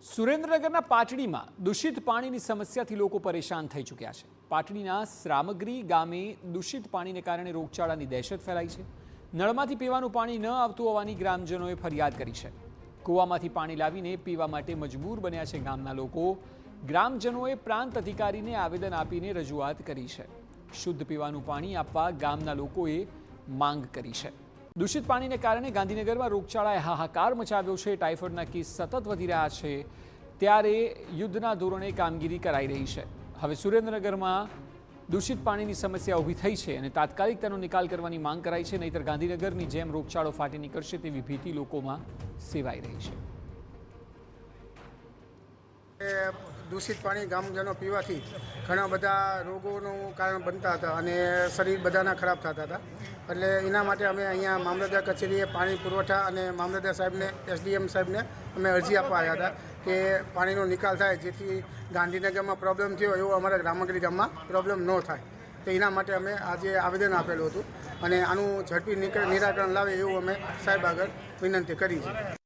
સુરેન્દ્રનગરના પાટડીમાં દૂષિત પાણીની સમસ્યાથી લોકો પરેશાન થઈ ચૂક્યા છે। પાટડીના શ્રામગરી ગામે દૂષિત પાણીને કારણે રોગચાળાની દહેશત ફેલાઈ છે। નળમાંથી પીવાનું પાણી ન આવતું હોવાની ગ્રામજનોએ ફરિયાદ કરી છે। કૂવામાંથી પાણી લાવીને પીવા માટે મજબૂર બન્યા છે ગામના લોકો। ગ્રામજનોએ પ્રાંત અધિકારીને આવેદન આપીને રજૂઆત કરી છે। શુદ્ધ પીવાનું પાણી આપવા ગામના લોકોએ માંગ કરી છે। दूषित पानी ने कारण गांधीनगर में रोगचाळाए हाहाकार मचाव्यो छे। टाइफोइडना केस सतत वधी रह्या छे, त्यारे युद्धना धोरणे कामगीरी कराई रही है। हवे सुरेन्द्रनगर में दूषित पानी की समस्या ऊभी थई छे अने तात्कालिक तेनो निकाल करवानी मांग कराई छे, नहींतर गांधीनगरनी जेम रोगचाळो फाटी निकळशे तेवी भीति लोकोमां सेवाई रही है। दूषित पानी गामजनों पीवाथी घणा बधा रोगोनुं कारण बनता हता अने शरीर बधाना खराब थता हता। एटले एना माटे अमे अहींया मामलतदार कचेरीए पाणी पुरवठा अने मामलतदार साहेबने एसडीएम साहेबने अमे अरजी आपवा आव्या हता के पाणीनो निकाल थाय, जेथी गांधीनगरमां प्रॉब्लम थयो एवो अमारा ग्रामगरी गाममां प्रॉब्लम न थाय। तो एना माटे अमे आजे आवेदन आपेलुं हतुं अने आनुं झड़पी निराकरण लावे एवुं अमे साहेब आगळ विनंती करी छे।